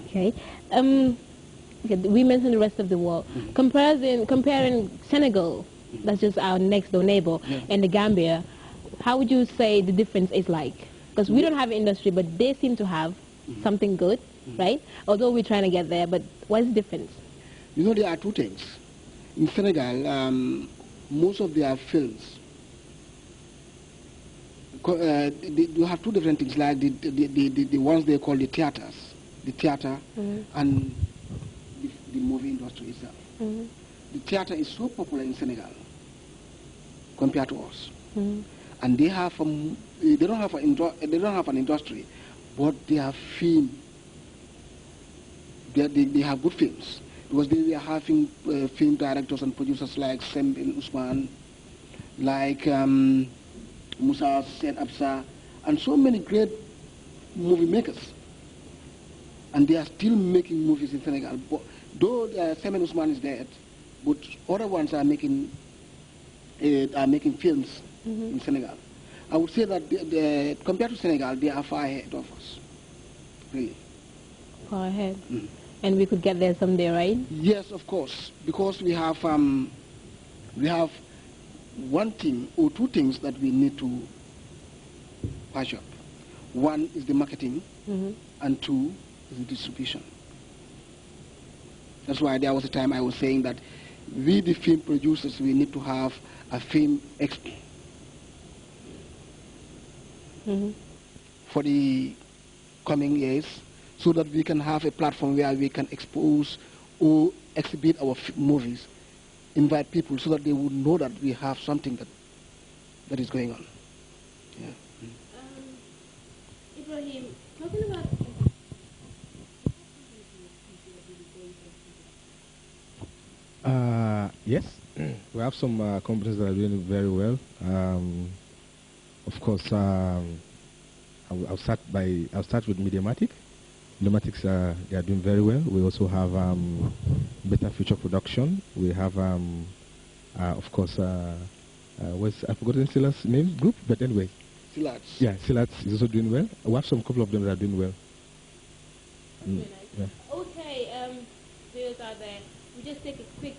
Okay. Okay, we mentioned the rest of the world. Comparing Senegal, that's just our next door neighbor, and the Gambia, how would you say the difference is like? Because we don't have industry, but they seem to have something good, right? Although we're trying to get there, but what's the difference? You know, there are two things. In Senegal, most of their films, you have two different things, like the ones they call the theaters, the theater and the movie industry itself. The theater is so popular in Senegal compared to us, and they have they don't have an industry, but they have film. They have good films because they are having film directors and producers like Sem bin Usman, like Musa Sen Absa, and so many great movie makers. And they are still making movies in Senegal. But though Sem bin Usman is dead, but other ones are making films in Senegal. I would say that compared to Senegal, they are far ahead of us, really. Far ahead. And we could get there someday, right? Yes, of course, because we have one thing or two things that we need to patch up. One is the marketing, and two is the distribution. That's why there was a time I was saying that we, the film producers, we need to have a film expo for the coming years, so that we can have a platform where we can expose or exhibit our movies, invite people so that they would know that we have something that is going on. Yeah. Ibrahim, talking about yes, we have some companies that are doing very well. Of course, I'll start with Mediamatic. Mediamatics, they are doing very well. We also have Better Future Production. We have, of course, I've forgotten Silat's name group, but anyway. Silats. Yeah, Silats is also doing well. We have some couple of them that are doing well. Yeah. Okay, viewers out there, we just take a quick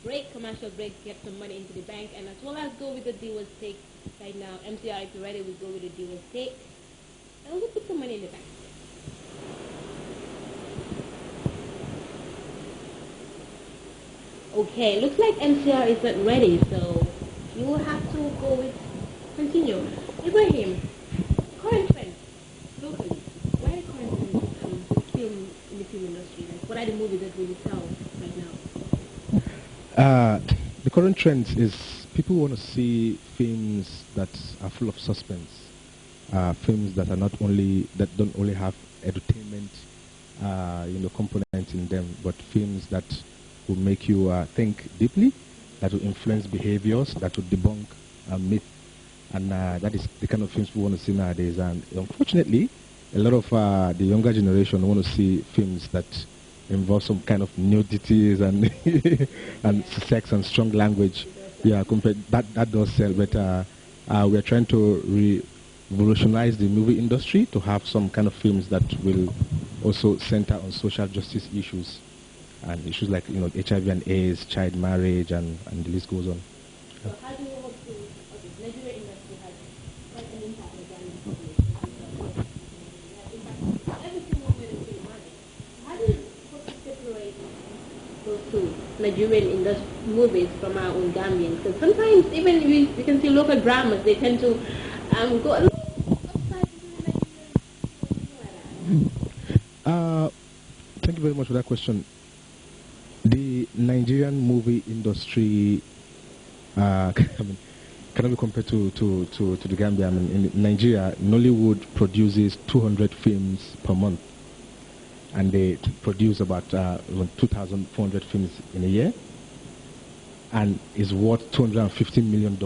break, commercial break, get some money into the bank, and as well as go with the dealer's take right now. MCR, if you're ready, we go with the dealer's take, and we'll put some money in the bank. Okay, looks like MCR is not ready, so you will have to go with continue. Ibrahim, current trends locally. What are the current trends in the film industry? Like, what are the movies that really sell right now? The current trend is people want to see films that are full of suspense, films that are that don't only have entertainment, components in them, but films that will make you think deeply, that will influence behaviors, that will debunk myth, and that is the kind of films we want to see nowadays. And unfortunately, a lot of the younger generation want to see films that involve some kind of nudities and and sex and strong language. Yeah, that does sell, but we are trying to revolutionize the movie industry to have some kind of films that will also center on social justice issues. And issues like HIV and AIDS, child marriage, and the list goes on. So how do you hope to? Okay, Nigeria industry has quite an impact on the Ghanaian population. Everything we do is free money. How do you hope to separate those two Nigerian movies from our own Gambians? Because sometimes even we can see local dramas, they tend to go a little upside into the Nigerian. Thank you very much for that question. The Nigerian movie industry cannot be compared to the Gambia. I mean, in Nigeria, Nollywood produces 200 films per month, and they produce about 2,400 films in a year, and is worth $250 million.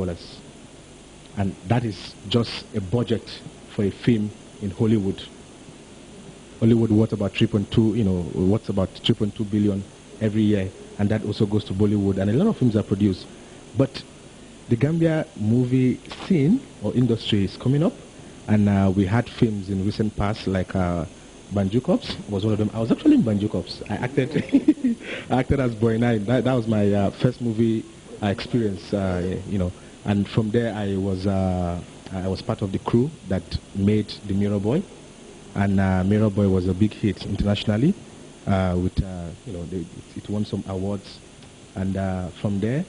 And that is just a budget for a film in Hollywood. Hollywood worth about 3.2 billion every year, and that also goes to Bollywood, and a lot of films are produced. But the Gambia movie scene or industry is coming up, and we had films in recent past like Banjo Cops was one of them. I was actually in Banjo Cops. I acted, I acted as Boy Nine. That was my first movie experience, And from there, I was part of the crew that made the Mirror Boy, and Mirror Boy was a big hit internationally. It won some awards, and from there,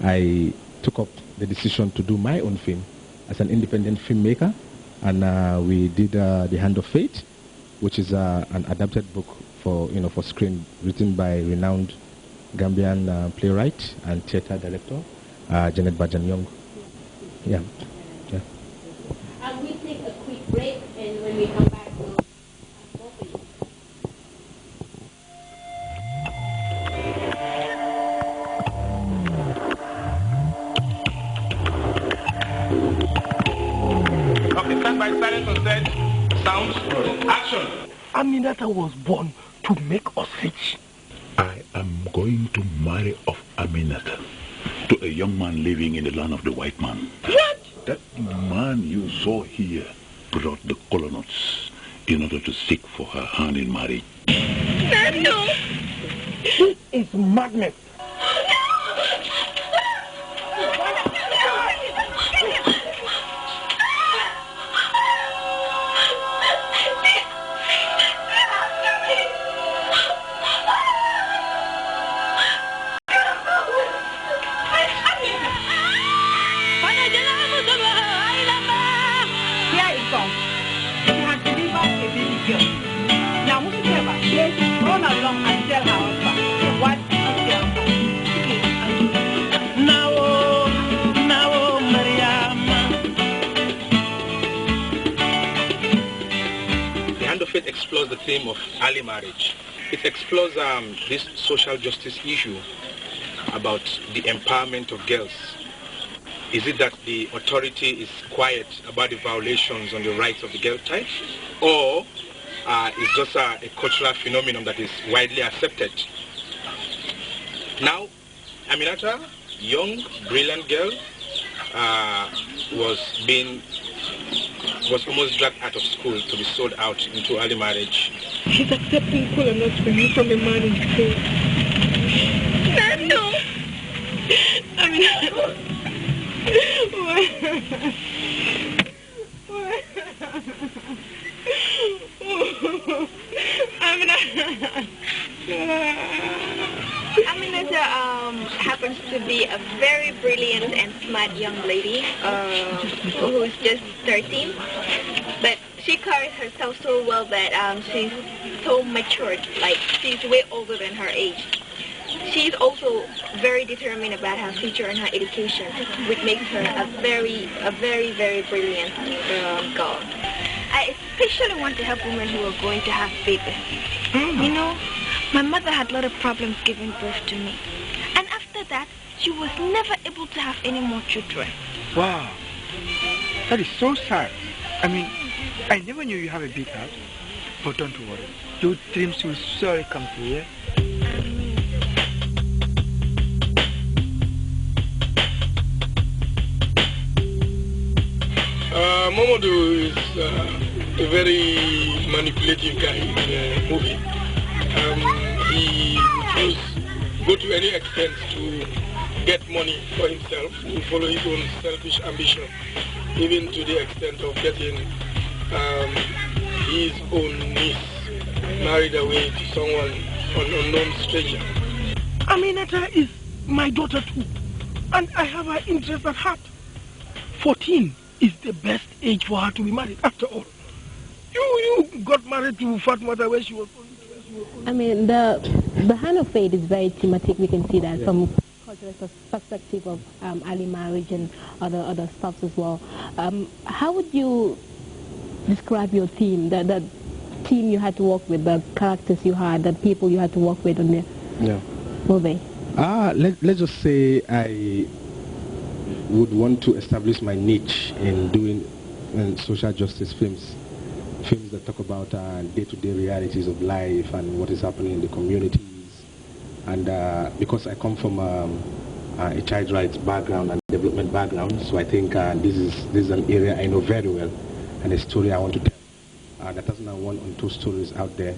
I took up the decision to do my own film as an independent filmmaker, and we did The Hand of Fate, which is an adapted book for screen, written by renowned Gambian playwright and theater director Janet Bajan Young. Yeah. We'll take a quick break, and when we come back, we'll have more for you. Okay, stand by, silence on set, sound, action. Aminata was born to make us rich. I am going to marry off Aminata to a young man living in the land of the white man. What? That man you saw here brought the colonels in order to seek for her hand in marriage. No! This is madness. It explores the theme of early marriage. It explores this social justice issue about the empowerment of girls. Is it that the authority is quiet about the violations on the rights of the girl type, or is just a cultural phenomenon that is widely accepted? Now, Aminata, young, brilliant girl, was almost dragged out of school to be sold out into early marriage. She's accepting colonels for you from a man in school. No! I mean... Aminata happens to be a very brilliant and smart young lady who's just 13, but she carries herself so well that she's so matured, like she's way older than her age. She's also very determined about her future and her education, which makes her a very, very brilliant girl. I especially want to help women who are going to have babies. You know, my mother had a lot of problems giving birth to me. And after that, she was never able to have any more children. Wow. That is so sad. I mean, I never knew you have a big house. But don't worry. Your dreams will surely come true, yeah? Momodu is a very manipulative guy in the movie. He would go to any extent to get money for himself, to follow his own selfish ambition, even to the extent of getting his own niece married away to someone, an unknown stranger. Aminata is my daughter too, and I have her interest at heart. 14 is the best age for her to be married, after all. You got married to Fatmata when she was only 20. I mean, the Hand of Fate is very thematic. We can see that from cultural perspective of early marriage and other stuff as well. How would you describe your team, the team you had to work with, the characters you had, the people you had to work with on the movie? Let's just say I would want to establish my niche in doing social justice films that talk about day-to-day realities of life and what is happening in the communities. And because I come from a child rights background and development background, so I think this is an area I know very well and a story I want to tell. that 1001 Untold Stories out there.